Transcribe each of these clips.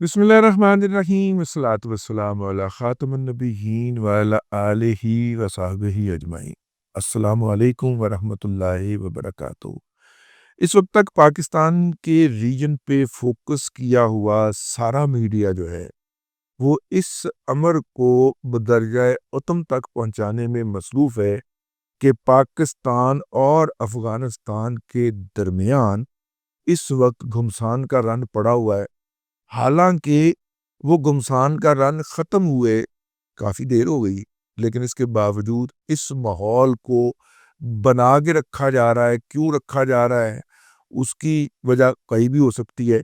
بسم اللہ الرحمن الرحیم والصلاۃ والسلام علی خاتم النبیین وعلی آلہ وصحبہ اجمعین۔ السلام علیکم ورحمۃ اللہ وبرکاتہ۔ اس وقت تک پاکستان کے ریجن پہ فوکس کیا ہوا سارا میڈیا جو ہے وہ اس امر کو بدرجہ اتم تک پہنچانے میں مصروف ہے کہ پاکستان اور افغانستان کے درمیان اس وقت گھمسان کا رن پڑا ہوا ہے۔ حالانکہ وہ گھمسان کا رن ختم ہوئے کافی دیر ہو گئی، لیکن اس کے باوجود اس ماحول کو بنا کے رکھا جا رہا ہے۔ کیوں رکھا جا رہا ہے؟ اس کی وجہ کئی بھی ہو سکتی ہے،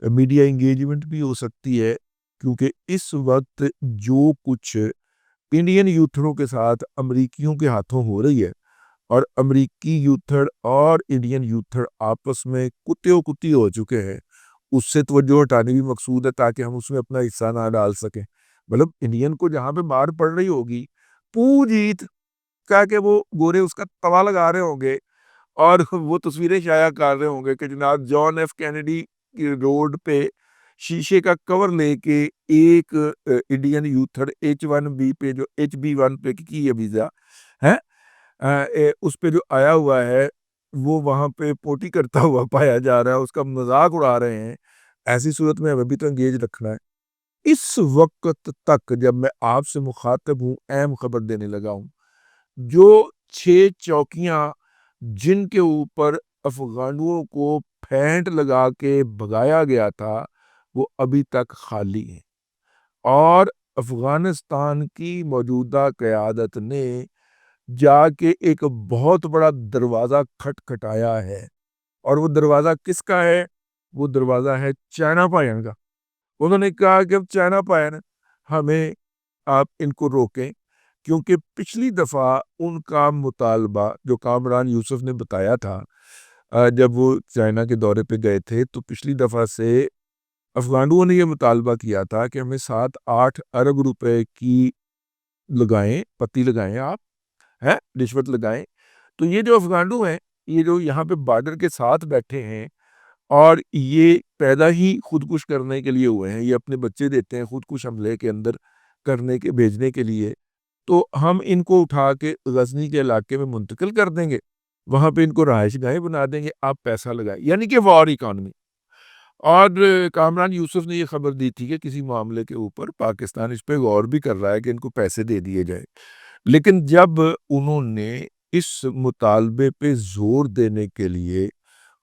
میڈیا انگیجمنٹ بھی ہو سکتی ہے، کیونکہ اس وقت جو کچھ انڈین یوتھڑوں کے ساتھ امریکیوں کے ہاتھوں ہو رہی ہے، اور امریکی یوتھڑ اور انڈین یوتھڑ آپس میں کتے و کتی ہو چکے ہیں، اس سے توجہ ہٹانے بھی مقصود ہے تاکہ ہم اس میں اپنا حصہ نہ ڈال سکیں۔ مطلب انڈین کو جہاں پہ مار پڑ رہی ہوگی، پوجیت کہا کہ وہ گورے اس کا توا لگا رہے ہوں گے اور وہ تصویریں شائع کر رہے ہوں گے کہ جناب جان ایف کینیڈی کی روڈ پہ شیشے کا کور لے کے ایک انڈین یوتھڑ H1B پہ جو HB1 پہ کی ہے ویزا ہے، اس پہ جو آیا ہوا ہے وہ وہاں پہ پوٹی کرتا ہوا پایا جا رہا ہے، اس کا مذاق اڑا رہے ہیں۔ ایسی صورت میں ہمیں بھی تو انگیج رکھنا ہے۔ اس وقت تک جب میں آپ سے مخاطب ہوں، اہم خبر دینے لگا ہوں، جو 6 چوکیاں جن کے اوپر افغانوں کو پھینٹ لگا کے بھگایا گیا تھا وہ ابھی تک خالی ہیں، اور افغانستان کی موجودہ قیادت نے جا کے ایک بہت بڑا دروازہ کھٹکھٹایا ہے، اور وہ دروازہ کس کا ہے؟ وہ دروازہ ہے چائنا پائن کا۔ انہوں نے کہا کہ اب چائنا پائن ہمیں آپ ان کو روکیں، کیونکہ پچھلی دفعہ ان کا مطالبہ جو کامران یوسف نے بتایا تھا جب وہ چائنا کے دورے پہ گئے تھے، تو پچھلی دفعہ سے افغانوں نے یہ مطالبہ کیا تھا کہ ہمیں 7-8 ارب روپے کی لگائیں، پتی لگائیں، آپ ہیں رشوت لگائیں۔ تو یہ جو افغانو ہیں، یہ جو یہاں پہ بارڈر کے ساتھ بیٹھے ہیں اور یہ پیدا ہی خودکش کرنے کے لیے ہوئے ہیں، یہ اپنے بچے دیتے ہیں خودکش حملے کے اندر کرنے کے بھیجنے کے لیے، تو ہم ان کو اٹھا کے غزنی کے علاقے میں منتقل کر دیں گے، وہاں پہ ان کو رہائش گاہیں بنا دیں گے، آپ پیسہ لگائیں، یعنی کہ وار اکانومی۔ اور کامران یوسف نے یہ خبر دی تھی کہ کسی معاملے کے اوپر پاکستان اس پہ غور بھی کر رہا ہے کہ ان کو پیسے دے دیے جائے، لیکن جب انہوں نے اس مطالبے پہ زور دینے کے لیے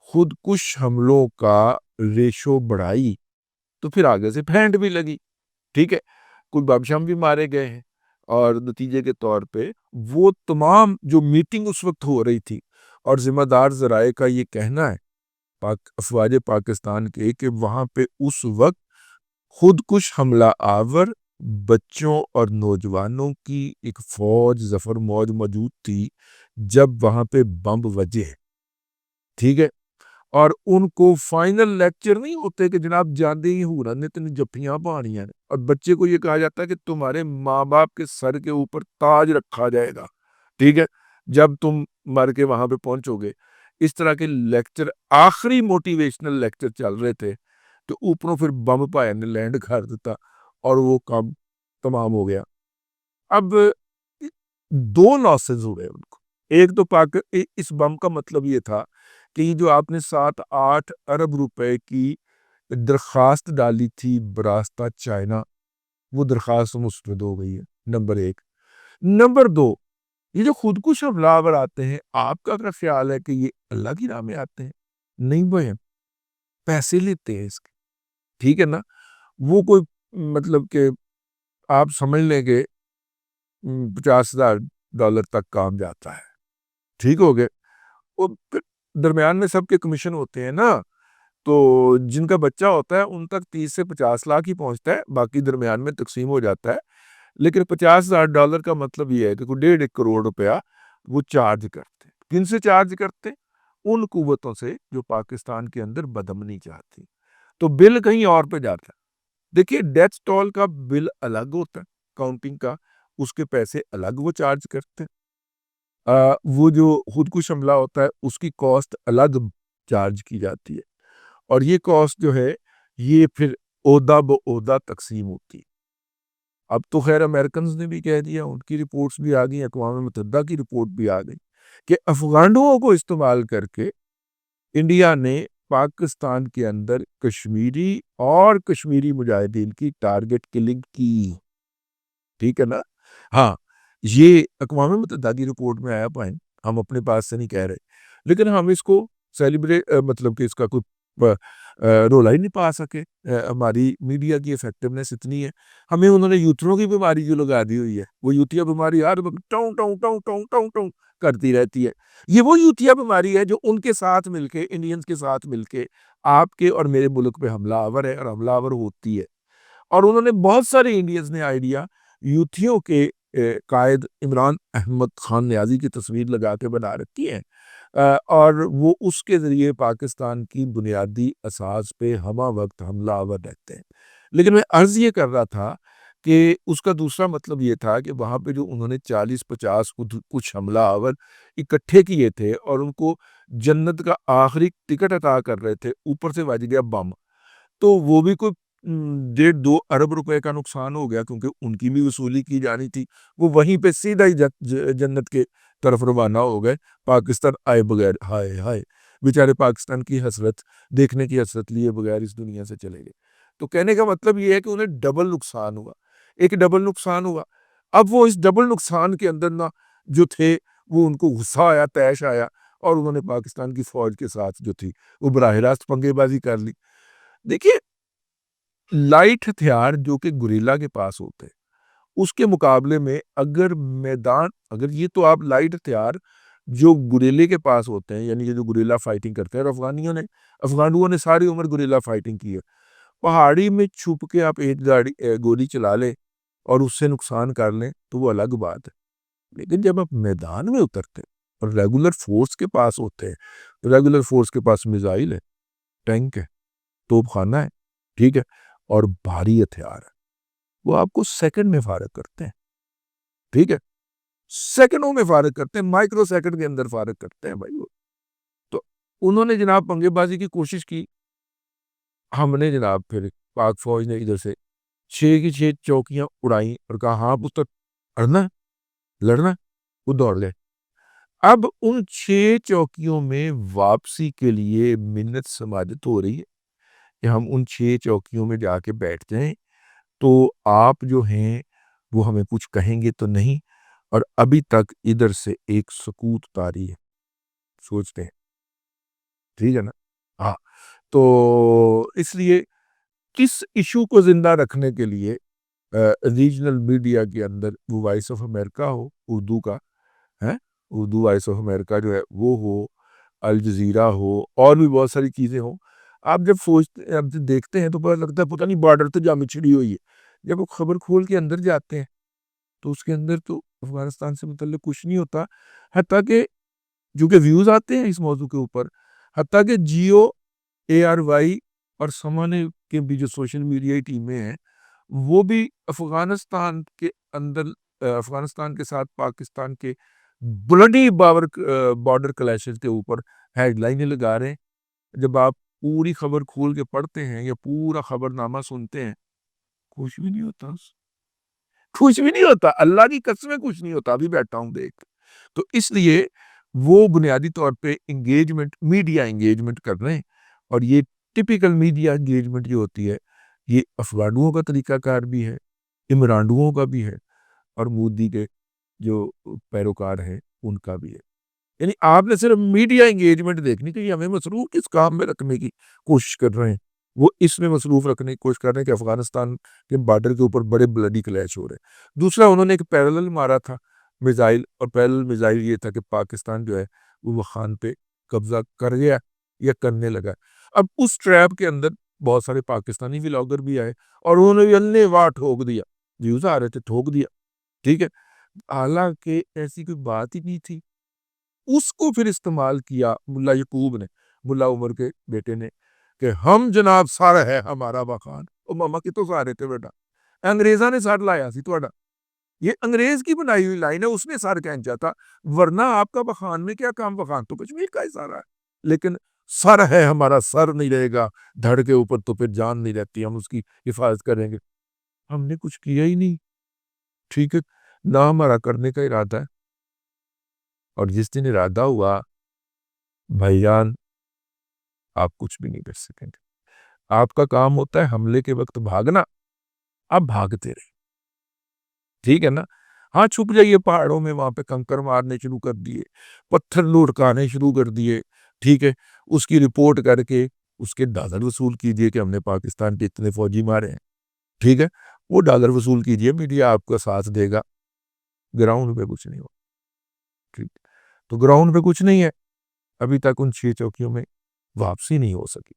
خودکش حملوں کا ریشو بڑھائی، تو پھر آگے سے پھینٹ بھی لگی، ٹھیک ہے، کوئی بم شم بھی مارے گئے ہیں، اور نتیجے کے طور پہ وہ تمام جو میٹنگ اس وقت ہو رہی تھی، اور ذمہ دار ذرائع کا یہ کہنا ہے افواج پاکستان کے کہ وہاں پہ اس وقت خودکش حملہ آور بچوں اور نوجوانوں کی ایک فوج ظفر موج موجود تھی جب وہاں پہ بم وجے، ٹھیک ہے، اور ان کو فائنل لیکچر نہیں ہوتے کہ جناب جاندے ہی ہورا نے تین جفیاں پانی ہیں، اور بچے کو یہ کہا جاتا ہے کہ تمہارے ماں باپ کے سر کے اوپر تاج رکھا جائے گا، ٹھیک ہے، جب تم مر کے وہاں پہ پہنچو گے۔ اس طرح کے لیکچر، آخری موٹیویشنل لیکچر چل رہے تھے، تو اوپروں پھر بم پایا نے لینڈ کر دیتا اور وہ کام تمام ہو گیا۔ اب دو لاسز ہوئے ان کو، ایک تو اس بم کا مطلب یہ تھا کہ یہ جو آپ نے 7-8 ارب روپے کی درخواست ڈالی تھی براستہ چائنا، وہ درخواست مسترد ہو گئی ہے، نمبر 1۔ نمبر 2، یہ جو خودکش حملہ آتے ہیں، آپ کا کیا خیال ہے کہ یہ اللہ کی راہ میں آتے ہیں؟ نہیں بھائی، پیسے لیتے ہیں اس کے، ٹھیک ہے نا، وہ کوئی مطلب کہ آپ سمجھ لیں کہ $50,000 تک کام جاتا ہے، ٹھیک ہو گئے، وہ درمیان میں سب کے کمیشن ہوتے ہیں نا، تو جن کا بچہ ہوتا ہے ان تک 30 سے 50 لاکھ ہی پہنچتا ہے، باقی درمیان میں تقسیم ہو جاتا ہے، لیکن $50,000 کا مطلب یہ ہے کہ کوئی 1.5 کروڑ روپیہ وہ چارج کرتے ہیں۔ کن سے چارج کرتے ہیں؟ ان قوتوں سے جو پاکستان کے اندر بدامنی چاہتی، تو بل کہیں اور پہ جاتا ہے۔ دیکھیے ڈیتھ ٹول کا بل الگ ہوتا ہے، کاؤنٹنگ کا، اس کے پیسے الگ وہ چارج کرتے ہیں، وہ جو خودکش حملہ ہوتا ہے اس کی کاسٹ الگ چارج کی جاتی ہے، اور یہ کاسٹ جو ہے یہ پھر عہدہ بعہدہ تقسیم ہوتی ہے۔ اب تو خیر امریکنز نے بھی کہہ دیا، ان کی رپورٹس بھی آ گئی، اقوام متحدہ کی رپورٹ بھی آ گئی کہ افغانوں کو استعمال کر کے انڈیا نے پاکستان کے اندر کشمیری اور کشمیری مجاہدین کی ٹارگٹ کلنگ کی۔ ٹھیک ہے نا؟ ہاں، یہ اقوام متحدہ کی رپورٹ میں آیا پائیں، ہم اپنے پاس سے نہیں کہہ رہے، لیکن ہم اس کو سیلیبریٹ مطلب کہ اس کا کوئی رولا ہی نہیں پا سکے۔ ہماری میڈیا کی افیکٹونیس اتنی ہے، ہمیں انہوں نے یوتھروں کی بیماری جو لگا دی ہوئی ہے، وہ یوتھیا بیماری ہر وقت ٹوں ٹوں ٹوں ٹوں ٹوں ٹوں کرتی رہتی ہے۔ یہ وہ یوتھیا بیماری ہے جو ان کے ساتھ مل کے، انڈینز کے ساتھ مل کے آپ کے اور میرے ملک پہ حملہ آور ہے اور حملہ آور ہوتی ہے۔ اور انہوں نے بہت سارے انڈینز نے آئیڈیا یوتھیوں کے قائد عمران احمد خان نیازی کی تصویر لگا کے بنا رکھی ہے، اور وہ اس کے ذریعے پاکستان کی بنیادی اساس پہ ہمہ وقت حملہ آور رہتے ہیں۔ لیکن میں عرض یہ کر رہا تھا کہ اس کا دوسرا مطلب یہ تھا کہ وہاں پہ جو انہوں نے 40-50 کچھ حملہ آور اکٹھے کیے تھے اور ان کو جنت کا آخری ٹکٹ عطا کر رہے تھے، اوپر سے بج گیا بم، تو وہ بھی کوئی 1.5-2 ارب روپے کا نقصان ہو گیا، کیونکہ ان کی بھی وصولی کی جانی تھی۔ وہ وہیں پہ سیدھا ہی جنت کے طرف روانہ ہو گئے، پاکستان آئے بغیر۔ ہائے ہائے، بیچارے پاکستان کی حسرت دیکھنے کی حسرت لیے بغیر اس دنیا سے چلے گئے۔ تو کہنے کا مطلب یہ ہے کہ انہیں ڈبل نقصان ہوا، ایک ڈبل نقصان ہوا۔ اب وہ اس ڈبل نقصان کے اندر نہ جو تھے، وہ ان کو غصہ آیا، طیش آیا، اور انہوں نے پاکستان کی فوج کے ساتھ جو تھی وہ براہ راست پنگے بازی کر لی۔ دیکھیے، لائٹ ہتھیار جو کہ گوریلا کے پاس ہوتے ہیں، اس کے مقابلے میں اگر یہ تو آپ لائٹ ہتھیار جو گوریلے کے پاس ہوتے ہیں، یعنی یہ جو گوریلا فائٹنگ کرتے ہیں، اور افغانوں نے ساری عمر گوریلا فائٹنگ کی ہے۔ پہاڑی میں چھپ کے آپ ایک گولی چلا لیں اور اس سے نقصان کر لیں تو وہ الگ بات ہے، لیکن جب آپ میدان میں اترتے ہیں اور ریگولر فورس کے پاس ہوتے ہیں، ریگولر فورس کے پاس میزائل ہے، ٹینک ہے، توپ خانہ ہے، ٹھیک ہے، اور بھاری ہتھیار ہے، وہ آپ کو سیکنڈ میں فارغ کرتے ہیں۔ ٹھیک ہے، سیکنڈوں میں فارغ کرتے ہیں، مائکرو سیکنڈ کے اندر فارغ کرتے ہیں بھائی وہ۔ تو انہوں نے جناب پنگے بازی کی کوشش کی، ہم نے جناب پھر پاک فوج نے ادھر سے 6 کی 6 چوکیاں اڑائیں اور کہا ہاں پتر، لڑنا، وہ دوڑ گئے۔ اب ان 6 چوکیوں میں واپسی کے لیے منت سماجت ہو رہی ہے کہ ہم ان 6 چوکیوں میں جا کے بیٹھ جائیں تو آپ جو ہیں وہ ہمیں کچھ کہیں گے تو نہیں، اور ابھی تک ادھر سے ایک سکوت طاری ہے، سوچتے ہیں۔ ٹھیک ہے نا؟ ہاں، تو اس لیے کس ایشو کو زندہ رکھنے کے لیے ریجنل میڈیا کے اندر وہ وائس آف امریکہ ہو اردو کا، ہے اردو وائس آف امریکہ جو ہے وہ ہو، الجزیرہ ہو، اور بھی بہت ساری چیزیں ہوں، آپ جب دیکھتے ہیں تو پتہ لگتا ہے پتہ نہیں بارڈر تو جامع چھڑی ہوئی ہے۔ جب وہ خبر کھول کے اندر جاتے ہیں تو اس کے اندر تو افغانستان سے متعلق کچھ نہیں ہوتا، حتیٰ کہ جو کہ ویوز آتے ہیں اس موضوع کے اوپر، حتیٰ کہ جیو، اے آر وائی اور سمانے کے بھی جو سوشل میڈیا ٹیمیں ہیں، وہ بھی افغانستان کے اندر افغانستان کے ساتھ پاکستان کے بلڈی بارڈر کلیشز کے اوپر ہیڈ لائنیں لگا رہے ہیں۔ جب آپ پوری خبر کھول کے پڑھتے ہیں یا پورا خبر نامہ سنتے ہیں، کچھ بھی نہیں ہوتا، کچھ بھی نہیں ہوتا، اللہ کی قسمیں کچھ نہیں ہوتا، ابھی بیٹھا ہوں دیکھ۔ تو اس لیے وہ بنیادی طور پہ میڈیا انگیجمنٹ کر رہے ہیں، اور یہ ٹپیکل میڈیا انگیجمنٹ جو ہوتی ہے، یہ افغانوں کا طریقہ کار بھی ہے، عمرانڈوؤں کا بھی ہے، اور مودی کے جو پیروکار ہیں ان کا بھی ہے۔ یعنی آپ نے صرف میڈیا انگیجمنٹ دیکھنی کہ یہ ہمیں مصروف کس کام میں رکھنے کی کوشش کر رہے ہیں، وہ اس میں مصروف رکھنے کی کوشش کر رہے ہیں کہ افغانستان کے بارڈر کے اوپر بڑے بلڈی کلیش ہو رہے ہیں۔ دوسرا انہوں نے ایک پیرالل مارا تھا میزائل، اور پیرالل میزائل یہ تھا کہ پاکستان جو ہے وہ خان پہ قبضہ کر گیا یا کرنے لگا۔ اب اس ٹریپ کے اندر بہت سارے پاکستانی ولاگر بھی آئے اور انہوں نے بھی اللہ واہ ٹھوک دیا، ویوز آ رہے تھے، ٹھوک دیا، ٹھیک ہے، حالانکہ ایسی کوئی بات ہی نہیں تھی۔ اس کو پھر استعمال کیا ملا یعقوب نے، ملا عمر کے بیٹے نے، کہ ہم جناب سارا ہے ہمارا بخان، او ماما کی تو سارے تھے بیٹا، انگریزاں نے سر لایا سی توڑا، یہ انگریز کی بنائی ہوئی لائن ہے، اس نے سر کھینچا تھا، ورنہ آپ کا بخان میں کیا کام، بخان تو کشمیر کا ہی سارا ہے۔ لیکن سر ہے ہمارا، سر نہیں رہے گا دھڑ کے اوپر تو پھر جان نہیں رہتی، ہم اس کی حفاظت کریں گے۔ ہم نے کچھ کیا ہی نہیں، ٹھیک ہے، نہ ہمارا کرنے کا ارادہ ہے۔ اور جس دن ارادہ ہوا بھائی جان، آپ کچھ بھی نہیں کر سکیں گے۔ آپ کا کام ہوتا ہے حملے کے وقت بھاگنا، آپ بھاگتے رہے، ٹھیک ہے نا۔ ہاں چھپ جائیے پہاڑوں میں، وہاں پہ کنکر مارنے شروع کر دیے، پتھر لڑکانے شروع کر دیے، ٹھیک ہے، اس کی رپورٹ کر کے اس کے ڈالر وصول کیجئے کہ ہم نے پاکستان کے اتنے فوجی مارے ہیں، ٹھیک ہے، وہ ڈالر وصول کیجئے، میڈیا آپ کا ساتھ دے گا، گراؤنڈ پہ کچھ نہیں ہو، ٹھیک۔ تو گراؤنڈ پہ کچھ نہیں ہے، ابھی تک ان 6 چوکیوں میں واپسی نہیں ہو سکی۔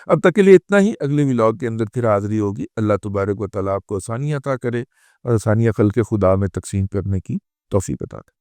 اب تک کے لیے اتنا ہی، اگلے ولاگ کے اندر پھر حاضری ہوگی۔ اللہ تبارک و تعالیٰ آپ کو آسانی عطا کرے اور آسانیاں خلق خدا میں تقسیم کرنے کی توفیق عطا کرے۔